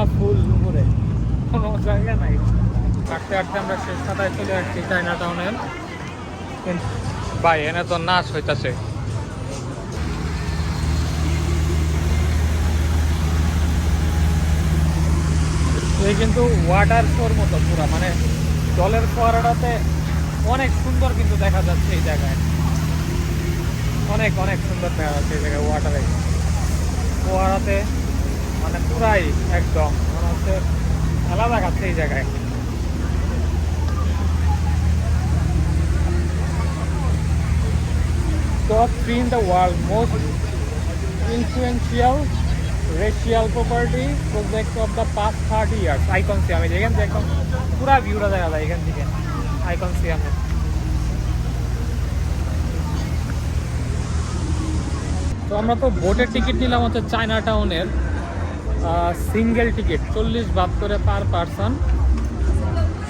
পুরা ফুল উপরে, কোনো জায়গা নাই। হাঁটতে হাঁটতে আমরা শেষ খাতায় চলে আসছি চায়না টাউনের। ভাই এনে তো নাচ হইতাছে। এই কিন্তু ওয়াটার শোর মতো পুরা, মানে জলের ফোয়ারাটাতে অনেক সুন্দর কিন্তু দেখা যাচ্ছে এই জায়গায়, অনেক অনেক সুন্দর দেখা যাচ্ছে এই জায়গায় ওয়াটারে ফোয়ারাতে, মানে পুরাই একদম মনে হচ্ছে খেলা দেখাচ্ছে এই জায়গায়। Top 3 in the world most influential racial property project of the past 30 years. Icon সিয়ামে যেখান থেকে একদম পুরা ভিউটা দেখা যায় এখান থেকে আইকন সিয়ামে। তো আমরা তো বোটের টিকিট নিলাম হচ্ছে চায়না টাউনের, সিঙ্গেল টিকিট 40 বাত করে পার পারসন।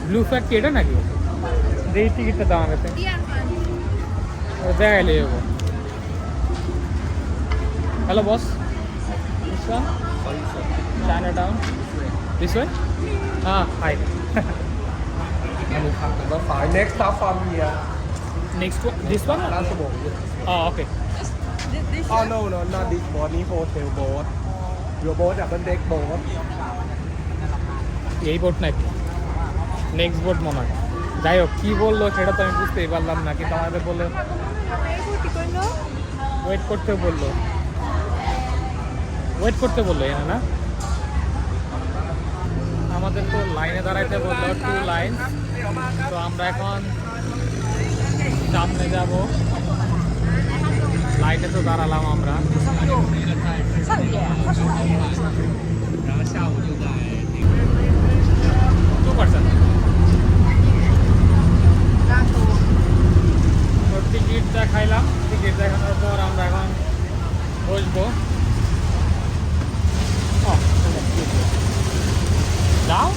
ব্লু ফ্ল্যাগ কি এটা নাকি? এই টিকিটটা দাম গেছে দেখাইলে যাবো। Hello boss, China town this way? Hi. Next stop from here. Next one, this one? Last boat. Oh, okay. Oh no, not this boat. This hotel boat. Your boat double deck boat. এই boat নাকি? Next boat মনে হয়। যাই হোক কী বললো সেটা তো আমি বুঝতেই পারলাম না, কিন্তু আমাদের বললো ওয়েট করতে বললো, এখানে না আমাদের তো লাইনে দাঁড়াইতে বললো 2 লাইন। তো আমরা এখন সামনে যাব, লাইনে তো দাঁড়ালাম আমরা। 2%। তো টিকিট দেখাইলাম, টিকিট দেখানোর পর আমরা এখন বসবো। যাও,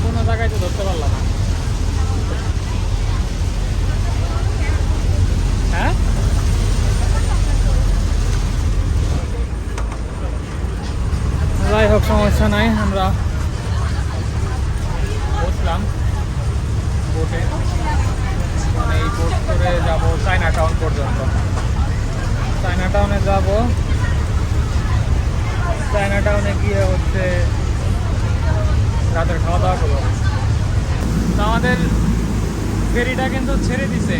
কোনো জায়গায় তো ধরতে পারলাম না। হ্যাঁ যাই হোক সমস্যা নাই, আমরা বসলাম বোটে, মানে এই বোট করে যাবো চায়না টাউন পর্যন্ত। চায়না টাউনে যাব, চায়না টাউনে গিয়ে হচ্ছে রাতের খাওয়া দাওয়া করবো। তো আমাদের ফেরিটা কিন্তু ছেড়ে দিছে,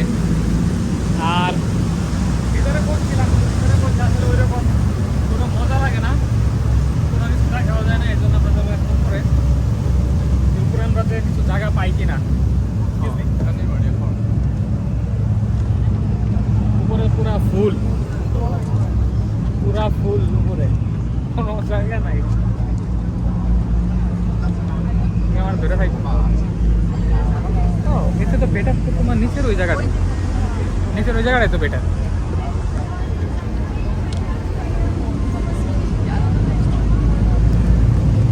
আর ভিতরে করছিলাম, ভিতরে করছি আসলে ওই রকম কোনো মজা লাগে না, কোনো কিছু দেখাও যায় না। এই জন্য আমরা যাবো এখন উপরে, উপরে আমরা কিছু জায়গা পাই কিনা। উপরে পুরা ফুল, পুরা ফুল উপরে, কোনো জায়গা নাই। আমার বেটা থাকবে নিচে তো বেটার, তো তোমার নিচের ওই জায়গাটাই, নিচের ওই জায়গাটাই তো বেটার।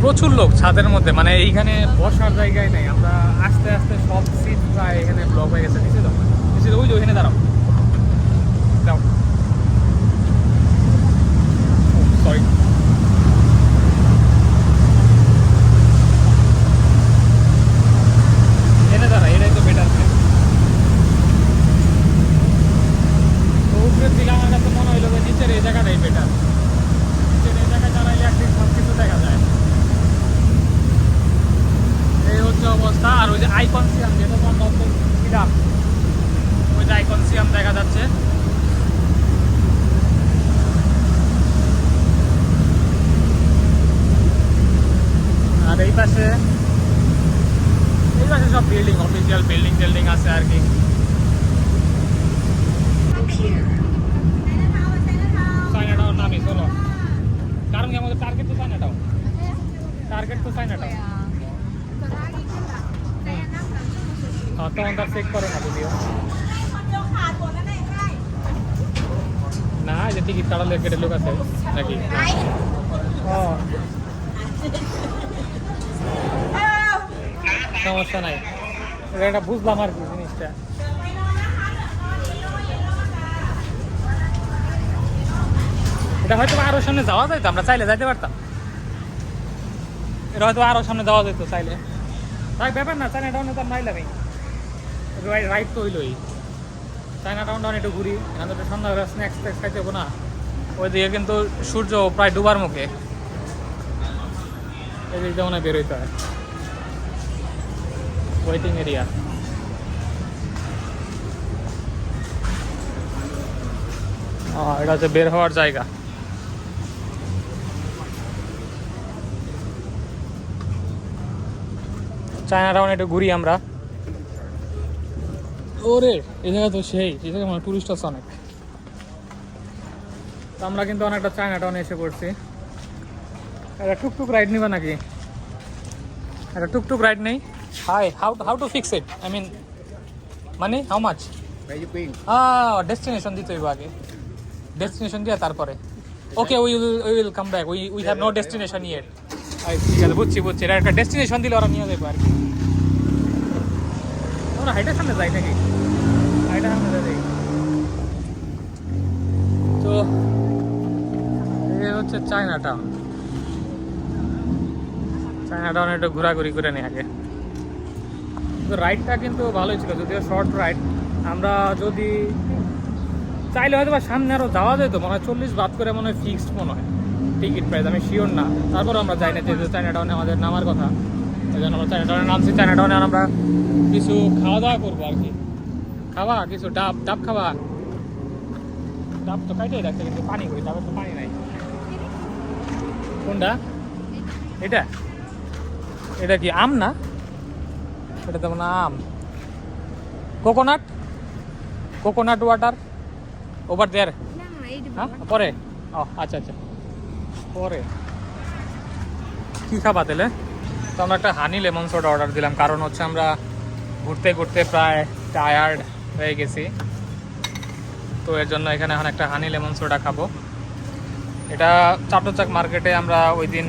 প্রচুর লোক ছাদের মধ্যে, মানে এইখানে বসার জায়গায় নেই। আমরা আস্তে আস্তে সব সিট প্রায় এখানে ব্লক হয়ে গেছে। নিচে দাও, নিচে ওই যে ওইখানে দাঁড়াও, দাও সরি। এনে দাঁড়া, এটাই তো বেটার। তো উপরে দিলে আমার কাছে মনে হইলো যে নিচের এই জায়গাটাই বেটার। নিচের এই জায়গায় দাঁড়াইলে একদিন সব কিছু দেখা যায়। এই হচ্ছে অবস্থা। আর ওই যে আইকন সিয়াম, যেটা আমরা ছিলাম, ওই যে আইকন সিয়াম দেখা যাচ্ছে। আর এই পাশে সব বিল্ডিং, অফিসিয়াল বিল্ডিং টিল্ডিং আছে আর কি। চায়না টাউন নামি চলো, কারণ কি আমাদের টার্গেট তো চায়না টাউন, টার্গেট তো চায়না টাউন। হ্যাঁ তখন তার চেক করে না যদিও না, যে টিকিট কাটালে কেটে লোক আছে নাকি? ও সমস্যা নাই, এটা বুঝলাম আর কি জিনিসটা। এটা হয়তো আরো সামনে যাওয়া যায়, তো আমরা চাইলে যাইতে পারতাম। এটা হয়তো আরও সামনে দেওয়া যেত চাইলে, তাই ব্যাপার না। চায়না টাউনে তো আর নাইলামই, রাইড তো হইলই। চায়না টাউন টাউন একটু ঘুরি, এখান থেকে সন্ধ্যাবেলা স্ন্যাক্স ট্যাক্স খাইতে হবো না। ওইদিকে কিন্তু সূর্য প্রায় ডুবার মুখে, এদিক দিয়ে মনে হয় বেরোইতে হয়। ওয়েটিং এরিয়া, এটা হচ্ছে বের হওয়ার জায়গা। চায়না টাউনে একটু ঘুরি আমরা। ওরে এই জায়গা তো সেই, এই জায়গায় মানে টুরিস্ট আছে অনেক। তো আমরা কিন্তু অনেকটা চায়না টাউনে এসে পড়ছি। একটা টুকটুক রাইড নিবা নাকি? একটা টুকটুক রাইড নেই? Hi, how to fix it? I mean money how much? Where you going? Destination দিতে হইব আগে, ডেস্টিনেশন দিয়ে তারপরে। Okay we will come back, we have no destination yet. ঠিক আছে, বুঝছি এটা একটা ডেস্টিনেশন দিলে ওরা নিয়ে যাবে আর কি। আমরা হাইটের সামনে যাই নাকি? হাইটের সামনে যাই। তো এই হচ্ছে চায়না টাউন। চায়না টাউনে একটু ঘোরাঘুরি করে নিই আগে। তো রাইডটা কিন্তু ভালোই ছিল, যদিও শর্ট রাইড। আমরা যদি চাইলে হয়তো বা সামনে আরও যাওয়া যেত, মনে হয় 40 বাদ করে মনে হয় ফিক্সড মনে হয় টিকিট প্রাইস, আমি শিওর না। তারপর আমরা যাই না, যেহেতু চায়না টাউনে আমাদের নামার কথা, এই জন্য আমরা চায়না টাউনে নামছি। চায়না টাউনে আমরা কিছু খাওয়া দাওয়া করবো আর কি। খাওয়া কিছু ডাব খাওয়া। ডাব তো কাইটাই রাখছে, কিন্তু পানি করি, ডাবের তো পানি নাই। কোনটা এটা? এটা কি আম না? এটা তো না আম, কোকোনাট ওয়াটার ওভার দেয়ার। হ্যাঁ পরে, ও আচ্ছা আচ্ছা পরে। কী খাবা তাহলে? তো আমরা একটা হানি লেমন সোডা অর্ডার দিলাম, কারণ হচ্ছে আমরা ঘুরতে ঘুরতে প্রায় টায়ার্ড হয়ে গেছি। তো এর জন্য এখানে এখন একটা হানি লেমন সোডা খাবো। এটা চাটুচাক মার্কেটে আমরা ওই দিন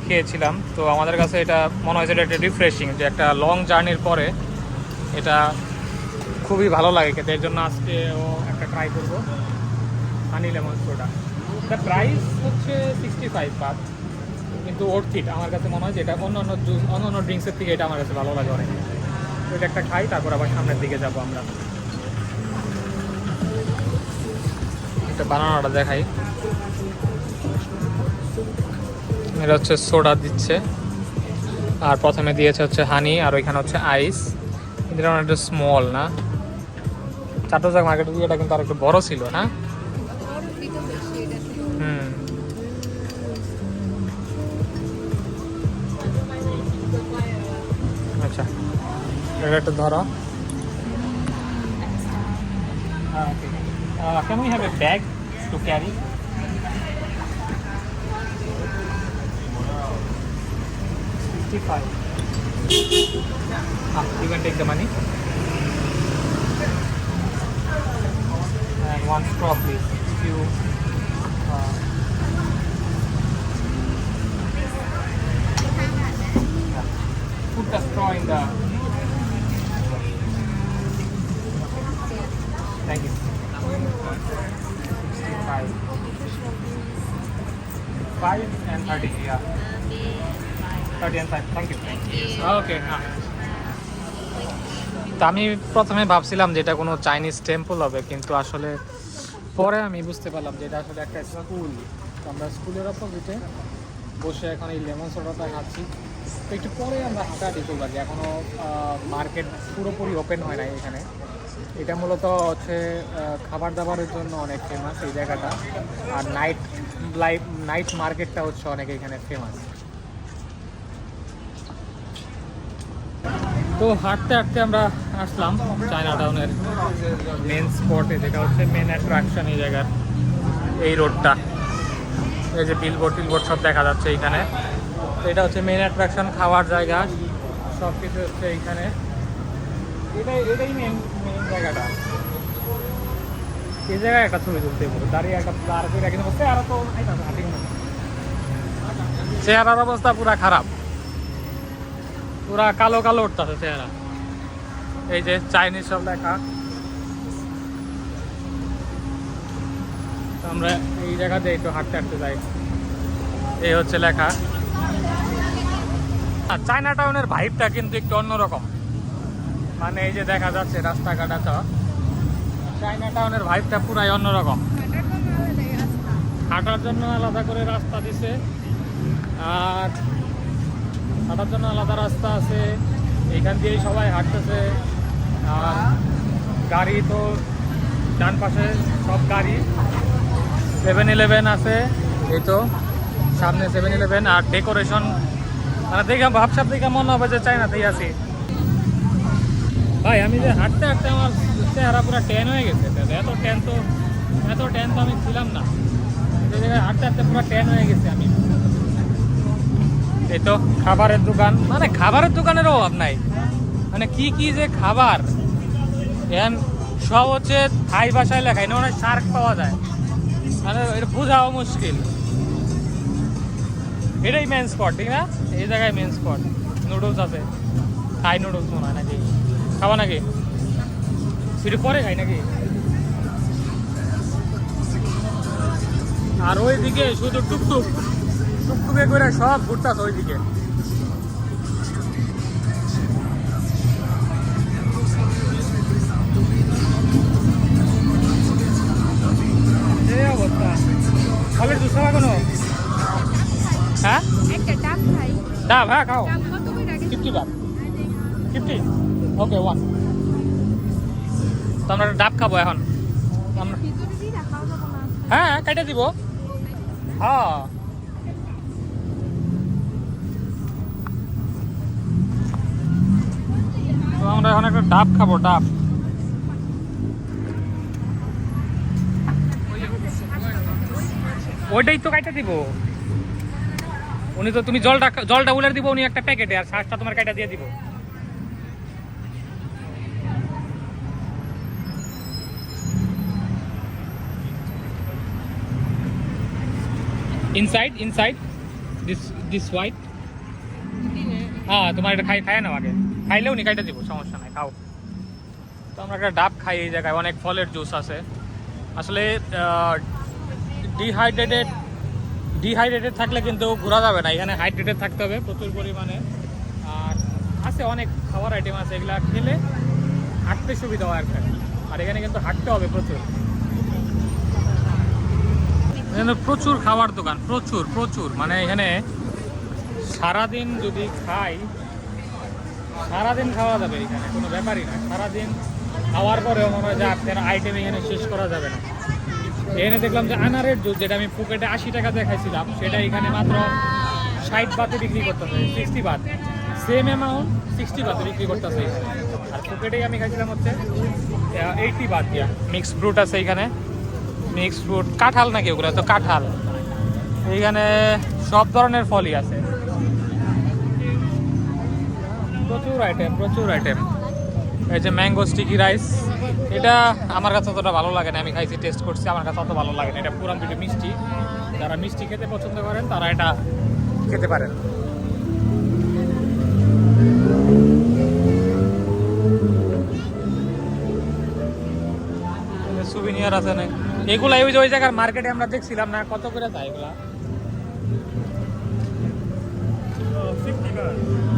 খেয়েছিলাম। তো আমাদের কাছে এটা মনে হয়েছে এটা একটা রিফ্রেশিং, যে একটা লং জার্নির পরে এটা খুবই ভালো লাগে খেতে। এর জন্য আজকেও একটা ট্রাই করবো হানি লেমন সোডা। এটা প্রাইস হচ্ছে 65 বাট, কিন্তু ওর্থ ইট আমার কাছে মনে হয়। যে এটা অন্য ড্রিঙ্কসের থেকে এটা আমার কাছে ভালো লাগে অনেক। তো এটা একটা খাই, তারপর আবার সামনের দিকে যাবো আমরা। এটা বানানোটা দেখাই। এটা হচ্ছে সোডা দিচ্ছে, আর প্রথমে দিয়েছে হচ্ছে হানি, আর ওইখানে হচ্ছে আইস। কিন্তু এটা অনেকটা স্মল না? চাটুচাক মার্কেটের দিয়ে এটা কিন্তু আর একটু বড় ছিল না? হুম। আচ্ছা, এটা একটু ধরো। Can we have a bag to carry? $55. You can take the money. And one straw, please. If you put the straw in the. Thank you. 65. 5 and 30. Yeah. 30 and 5. Thank you. Okay. তো আমি প্রথমে ভাবছিলাম যে এটা কোনো Chinese temple হবে, কিন্তু আসলে পরে আমি বুঝতে পারলাম যে এটা আসলে একটা স্কুল। তো আমরা স্কুলের অপোজিটে বসে এখন এই লেমন সোডাটা খাচ্ছি। তো একটু পরে আমরা হাঁটাহাঁটি করবো আর কি। এখনও মার্কেট পুরোপুরি ওপেন হয় নাই এখানে। এটা মূলত হচ্ছে খাবার দাবারের জন্য অনেক ফেমাস এই জায়গাটা, আর নাইট মার্কেটটা হচ্ছে অনেক এখানে ফেমাস। তো হাঁটতে হাঁটতে আমরা আসলাম চায়না টাউনের মেন স্পটে, যেটা হচ্ছে মেন অ্যাট্রাকশন এই জায়গার। এই রোডটা, এই যে বিলবোর্ড সব দেখা যাচ্ছে এইখানে। তো এটা হচ্ছে মেন অ্যাট্রাকশন, খাওয়ার জায়গা, সব কিছু হচ্ছে এইখানে। এটাই মেন জায়গাটা। এই জায়গায় একটা ছবি তুলতে হবে, দাঁড়িয়ে একটা পার করে রাখি। চেহারা তো চেহারার অবস্থা পুরা খারাপ, পুরা কালো কালো উঠতেছে চেহারা। এই যে চাইনিজ সব লেখা। আমরা এই জায়গাতে একটু হাঁটতে হাঁটতে যাই। এই হচ্ছে লেখা। চায়না টাউনের ভাইবটা কিন্তু একটু অন্যরকম, মানে এই যে দেখা যাচ্ছে রাস্তাঘাটটা, চায়না টাউনের ভাইবটা পুরাই অন্যরকম। হাঁটার জন্য আলাদা করে রাস্তা দিছে, আর হাঁটার জন্য আলাদা রাস্তা আছে, এইখান দিয়েই সবাই হাঁটতেছে। আর গাড়ি তো ডান পাশে সব গাড়ি। 7-Eleven আছে, এই তো সামনে 7-Eleven। আর ডেকোরেশন মানে দেখে ভাবসাব দেখে মনে হবে যে চায়নাতেই আছি। ভাই আমি যে হাঁটতে হাঁটতে আমার চেহারা পুরো ট্যান হয়ে গেছে। এত ট্যান তো আমি ছিলাম না, এই জায়গায় হাঁটতে হাঁটতে পুরো ট্যান হয়ে গেছে আমি। এই তো খাবারের দোকান, মানে খাবারের দোকানের অভাব নাই, মানে কি কি যে খাবার এখন সব হচ্ছে থাই ভাষায় লেখা। এখানে অনেক শার্ক পাওয়া যায়, মানে এটা বোঝাও মুশকিল। এটাই মেন স্পট, ঠিক না? এই জায়গায় মেন স্পট। নুডলস আছে, থাই নুডলস মনে হয় নাকি, খাওয়া নাকি সেটা পরে খাই নাকি? আর ওইদিকে শুধু টুকটুকে করে সব ঘুরতেছে ওইদিকে। এই অবস্থা। ফলের জুস খাওয়া কোনো? হ্যাঁ ডাব, হ্যাঁ খাও। 50 বাট, 50। ওকে 1। তো আমরা ডাব খাবো এখন। হ্যাঁ কেটে দিব। হ্যাঁ তো আমরা এখন একটা ডাব খাবো, ডাব। ওইটাই তো কাইটা দিব উনি, তো তুমি জলটা উলার দিব উনি একটা প্যাকেটে, আর শ্বাসটা তোমার কাইটা দিয়ে দিব। Inside this white. হ্যাঁ তোমার এটা খাই নাও আগে, খাইলেও নি কাইটা দিব, সমস্যা নাই, খাও। তো আমরা একটা ডাব খাই। এই জায়গায় অনেক ফলের জুস আছে। আসলে ডিহাইড্রেটেড থাকলে কিন্তু ঘোরা যাবে না, এখানে হাইড্রেটেড থাকতে হবে প্রচুর পরিমাণে। আর আছে অনেক খাবার আইটেম আছে, এগুলা খেলে হাঁটতে সুবিধা হয় আর এখানে কিন্তু হাঁটতে হবে প্রচুর। এখানে প্রচুর খাবার দোকান, প্রচুর মানে এখানে সারাদিন যদি খাই, সারাদিন খাওয়া যাবে, এখানে কোনো ব্যাপারই না। সারাদিন খাওয়ার পরেও মনে হয় যে আপনার আইটেম এখানে শেষ করা যাবে না। এখানে দেখলাম যে আনারের জুস, যেটা আমি ফুকেটে 80 টাকা দিয়ে খাইছিলাম, সেটা এখানে মাত্র 60 বাতে বিক্রি করতেছে, 60 বাত। সেম অ্যামাউন্ট 60 বাতে বিক্রি করতেছে। আর ফুকেটেই আমি খাইছিলাম হচ্ছে 80 বাত দিয়া। মিক্সড ফ্রুট আছে এখানে, মিক্সড ফ্রুট, কাঁঠাল নাকি ওগুলো, তো কাঁঠাল। এইখানে সব ধরনের ফলই আছে, প্রচুর আইটেম। এই যে ম্যাঙ্গো স্টিকি রাইস, এটা আমার কাছে অতটা ভালো লাগে না, আমি খাইছি, টেস্ট করছি, আমার কাছে অত ভালো লাগে না। এটা পুরান পিঠে মিষ্টি, যারা মিষ্টি খেতে পছন্দ করেন তারা এটা খেতে পারেন। সুভিনিয়ার আছে না, এগুলা ওই যে ওই জায়গার মার্কেটে আমরা দেখছিলাম না, কত করে যায় এগুলা?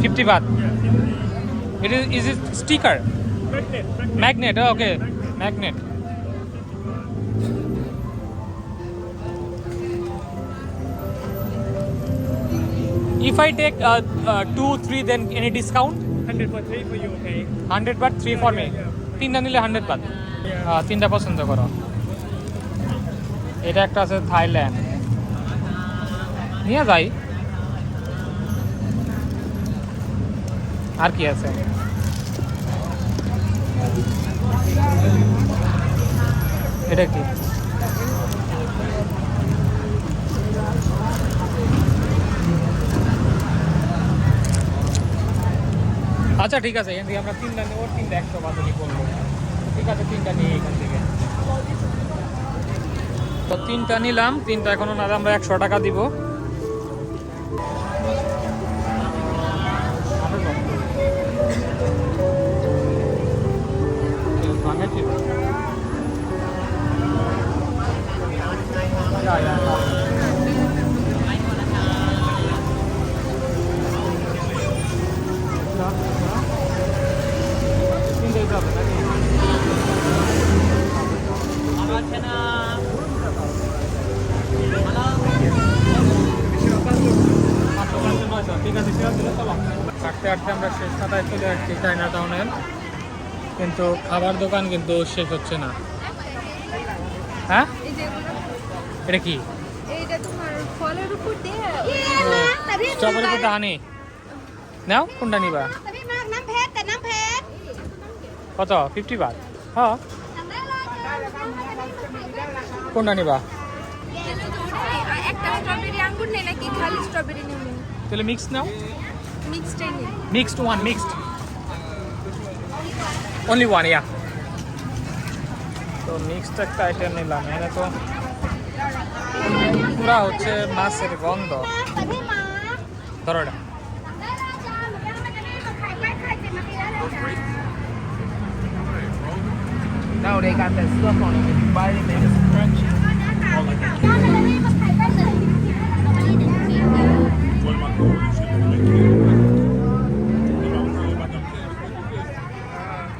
50 baht. Is it sticker? Magnet. Oh, okay. Magnet. If I take 2, 3, then any discount? 100 for 3 for you, okay? 100 baht, 3 for me. 3টা নিলে 100 baht. 3টা পছন্দ করো। এটা একটা আছে থাইল্যান্ড, নিয়ে যাই। আর কি আছে? এটা কি? আচ্ছা ঠিক আছে, এখান থেকে আমরা 3টা নেব, 3টা 100 বাদলি করবো। ঠিক আছে 3টা নিয়ে এখান থেকে। তো 3টা নিলাম, 3টা এখনো না, আমরা 100 টাকা দিব। কিনতে যেতে হবে নাকি? ঠিক আছে, হাঁটতে হাঁটতে আমরা শেষ খাতায় চলে আসছি চায়না টাউনের, কিন্তু খাবার দোকান কিন্তু শেষ হচ্ছে না। হ্যাঁ, এটা কি? এইটা তোমার ফলের উপর দিয়ে স্ট্রবেরি পুতে হানি নাও, কোনটা নিবা?น้ำเพชรแต่น้ำเพชร কত? 50 বাট। হ্যাঁ, কোনটা নিবা? একটা স্ট্রবেরি আঙ্গুর নেই নাকি খালি স্ট্রবেরি নেব? তাহলে মিক্স নাও। মিক্সডটাই নেই। Mixed one, mixed only one, yeah. তো মিক্সড একটা আইটেম নিলাম। এখানে তো পুরা হচ্ছে মাছের গন্ধ। ধরো এটা। Now they got that stuff on it. If you bite it, then it's crunchy.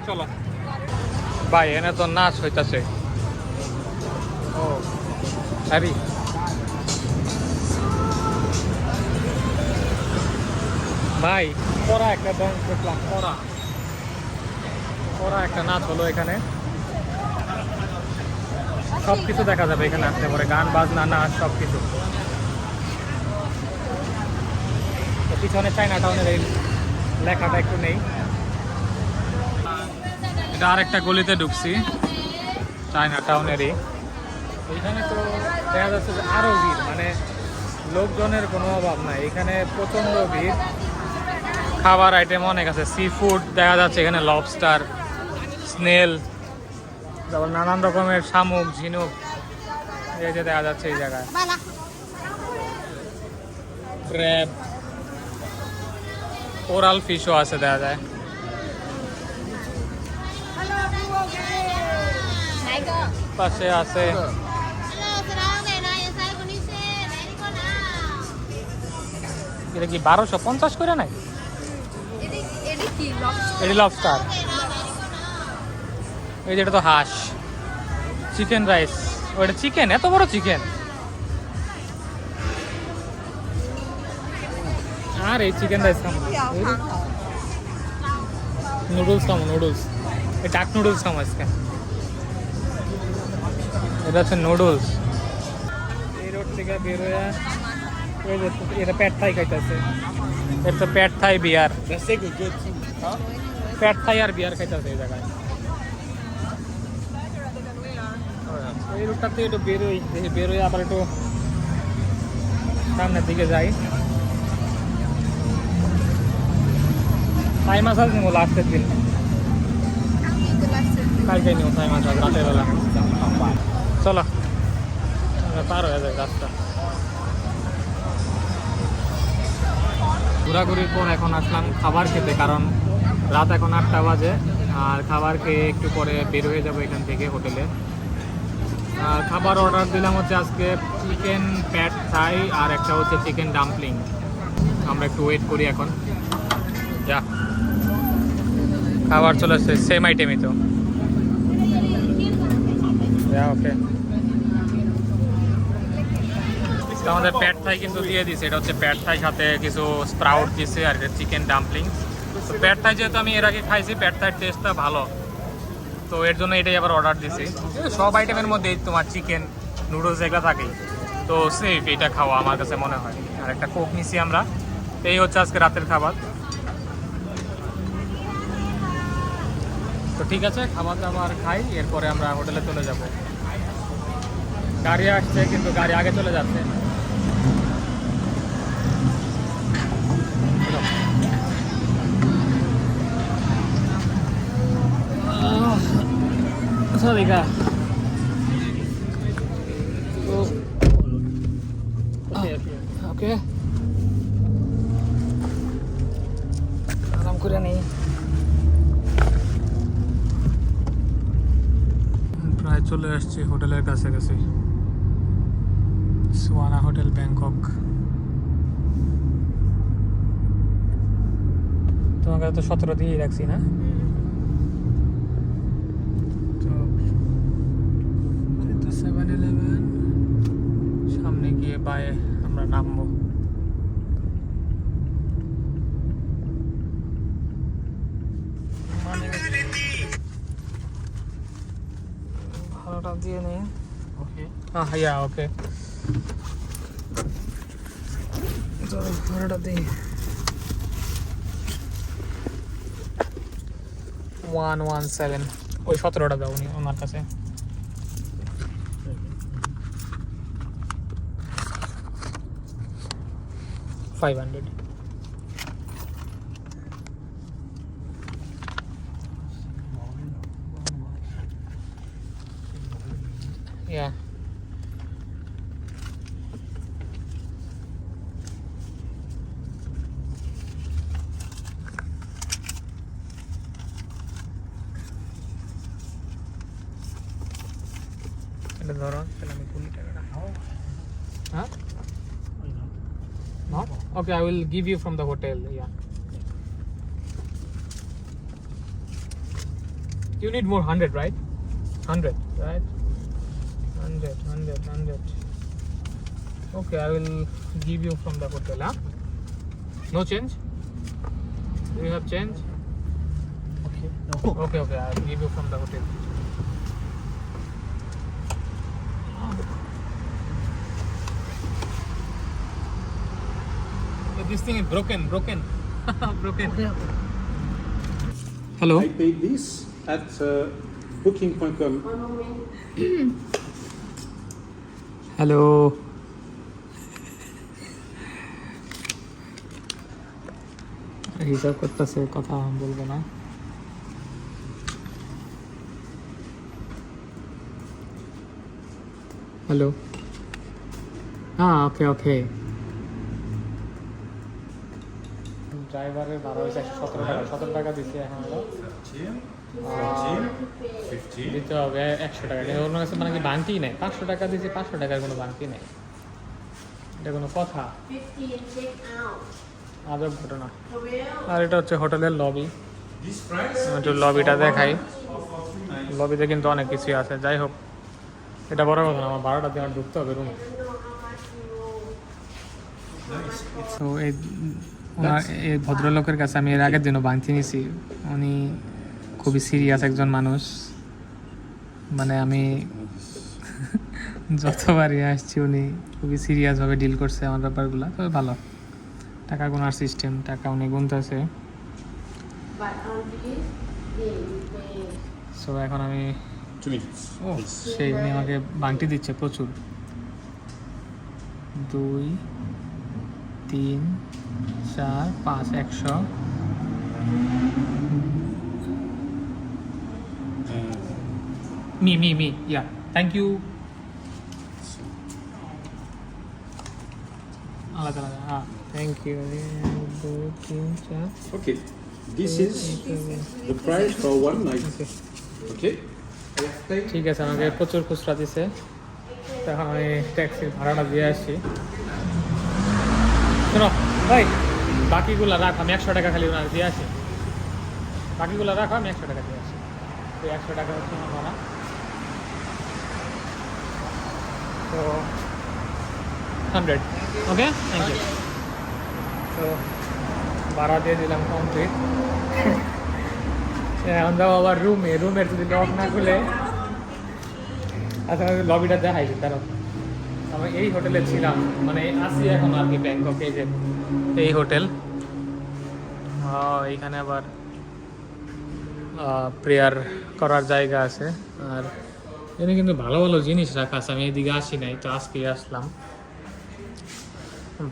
চলো ভাই, এনে তো নাচ হইতাছে। ও হ্যারি, ভাই পড়া একটা ডান্স দেখলাম, পড়া একটা নাচ হলো এখানে। সব কিছু দেখা যাবে এখানে আসতে পারে, গান বাজনা নাচ সব কিছু। পিছনে চায়না টাউনের এই লেখাটা একটু নেই। এটা আরেকটা গলিতে ঢুকছি চায়না টাউনেরই। এইখানে তো দেখা যাচ্ছে যে আরও ভিড়, মানে লোকজনের কোনো অভাব নাই এখানে, প্রচণ্ড ভিড়। খাবার আইটেম অনেক আছে, সি ফুড দেখা যাচ্ছে এখানে, লবস্টার, স্নেল, তারপর নানান রকমের শামুক, ঝিনুক এই যে দেখা যাচ্ছে এই জায়গায়। ক্র্যাব, ওরাল ফিশও আছে দেখা যায়। পাশে আছে এটা কি 1250 করে নাই? এটা কি লবস্টার? এটি লবস্টার। এই যেটা তো হাঁস। চিকেন রাইস, ওইটা চিকেন, এত বড় চিকেন। আর এই চিকেন রাইস খাবো, নুডলস খাবো, নুডলস, এই ডাক নুডলস খাবো আজকে। এটা হচ্ছে নুডলস। এই রোড থেকে বেরোয়া ওই যে এটা প্যাড থাই খাইতেছে। এটা তো pad Thai beer, That's sick is good too. Huh? Pad Thai আর বিয়ার খাইতেছে এই জায়গায়। এই রুটটা থেকে একটু বেরোই, দেখি বেরোই আবার একটু সামনের দিকে যাই। থাই মাসাজ নিবো লাস্টের দিন, কালকে নিবো থাই মাসাজ রাতের বেলা। চলো পার হয়ে যায় রাস্তা। ঘোরাঘুরির পর এখন আসলাম খাবার খেতে, কারণ রাত এখন 8টা বাজে। আর খাবার খেয়ে একটু পরে বের হয়ে যাবো এখান থেকে হোটেলে। আর খাবার অর্ডার দিলাম হচ্ছে আজকে চিকেন প্যাড থাই আর একটা হচ্ছে চিকেন ডাম্পলিং। আমরা একটু ওয়েট করি এখন। যা খাবার চলে আসছে, সেম আইটেমই তো। ওকে, আমাদের প্যাড থাই কিন্তু দিয়ে দিছে। এটা হচ্ছে প্যাড থাই, সাথে কিছু স্প্রাউট দিছে আর চিকেন ডাম্পলিং। তো প্যাড থাই যেহেতু আমি এর আগে খাইছি, প্যাড থাইয়ের টেস্টটা ভালো, তো এর জন্য এটাই আবার অর্ডার দিছি। সব আইটেমের মধ্যে তোমার চিকেন নুডলস এগুলো থাকেই, তো সেফ এটা খাওয়া আমার কাছে মনে হয়। আর একটা কোক নিছি আমরা। এই হচ্ছে আজকে রাতের খাবার। তো ঠিক আছে, খাবার দাবার খাই, এরপরে আমরা হোটেলে চলে যাব। গাড়ি আসছে কিন্তু গাড়ি আগে চলে যাচ্ছে। Sorry ka. Okay. আরাম করে নেই। প্রায় চলে আসছি হোটেলের কাছাকাছি। Suyana hotel, Bangkok. তোমাকে তো 17 দিয়েই রাখছি না? তো 7-Eleven সামনে গিয়ে বায়ে আমরা নামবো। ভাড়াটা দিয়ে নেই। ওকে হ্যাঁ ওকে, তো ভাড়াটা দিই 117। ওই 17টা দাও উনি ওনার কাছে। $500। Yeah. এটা ধরো, তাহলে আমি 20 টাকাটা। হ্যাঁ? Not? Okay, I will give you from the hotel. Yeah. You need more 100, right? 100, right? 100. Okay, I will give you from the hotel, huh? No change? Do you have change? Okay. No. Okay, I'll give you from the hotel. This thing is broken. Broken. Hello. I paid this at booking.com. Hello. হিসাব করতেছে, কথা বলবো না। Hello, হ্যাঁ ওকে। ড্রাইভারের ভাড়া হয়েছে 17 টাকা দিচ্ছি এখন হলো। দিতে হবে 100 টাকা। ওর কাছে মানে কি বাংতি নেই, 500 টাকা দিয়েছি, 500 টাকার কোনো বাংতি নেই। এটা কোনো কথা? আজব ঘটনা। আর এটা হচ্ছে হোটেলের লবি। একটু লবিটা দেখাই। লবিতে কিন্তু অনেক কিছুই আছে। যাই হোক, এটা বড় কথা না, আমার 12টা দিয়ে আমার ঢুকতে হবে রুমে। তো এই ভদ্রলোকের কাছে আমি এর আগের দিনও বাংতি নিয়েছি। উনি খুবই সিরিয়াস একজন মানুষ। মানে আমি যতবারই আসছি উনি খুবই সিরিয়াসভাবে ডিল করছে আমার ব্যাপারগুলো। তবে ভালো টাকা গোনার সিস্টেম, টাকা উনি গুনতেছে। সো এখন আমি 2 minutes. সেই উনি আমাকে বাংটি দিচ্ছে প্রচুর। 2, 3, 4, 5, 100। Me. Yeah. Thank you. আলাদা। Thank you. 2, 3, 4. Okay. This is the price for one night. Okay. ঠিক আছে, আমাকে প্রচুর খুচরা দিছে। তখন আমি ট্যাক্সির ভাড়াটা দিয়ে আসছি। শোনো ভাই, বাকিগুলো রাখ, আমি 100 টাকা খালি ওনার দিয়ে আসি। বাকিগুলো রাখো, আমি 100 টাকা দিয়ে আসি। তো 100 টাকা হচ্ছে আমার ভাড়া। তো 100। ওকে, থ্যাংক ইউ। তো ভাড়া দিয়ে দিলাম কমপ্লিট। এখন যাবো আবার রুমের যদি লক না খুলে। আচ্ছা, আমি লবিটা দেখাইছি। কারণ আমি এই হোটেলে ছিলাম, মানে আসি এখন আর কি ব্যাংককে। যে এই হোটেল, এইখানে আবার প্রেয়ার করার জায়গা আছে। আর এখানে কিন্তু ভালো ভালো জিনিস রাখা আছে। আমি এদিকে আসি নাই, তো আজকে আসলাম।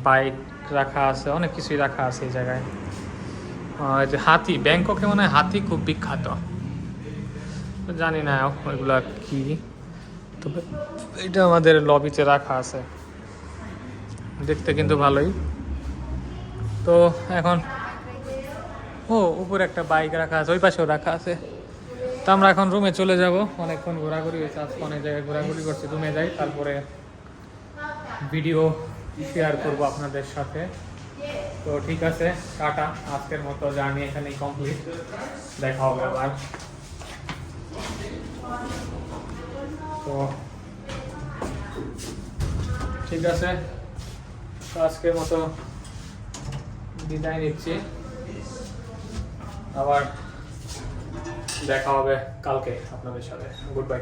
বাইক রাখা আছে, অনেক কিছুই রাখা আছে এই জায়গায়। যে হাতি, ব্যাংককে মনে হয় হাতি খুব বিখ্যাত। জানি না ওইগুলা কি, তবে এটা আমাদের লবিতে রাখা আছে। দেখতে কিন্তু ভালোই। তো এখন উপরে একটা বাইক রাখা আছে, ওই পাশেও রাখা আছে। তো আমরা এখন রুমে চলে যাব। অনেকক্ষণ ঘোরাঘুরি হয়েছে, আজকে অনেক জায়গায় ঘোরাঘুরি করছি। রুমে যাই, তারপরে ভিডিও শেয়ার করব আপনাদের সাথে। তো ঠিক আছে, টাটা, আজকের মতো জার্নি এখানেই কমপ্লিট, দেখা হবে আবার। তো ঠিক আছে, তো আজকের মতো বিদায় নিচ্ছি, আবার দেখা হবে কালকে আপনাদের সাথে। Good bye.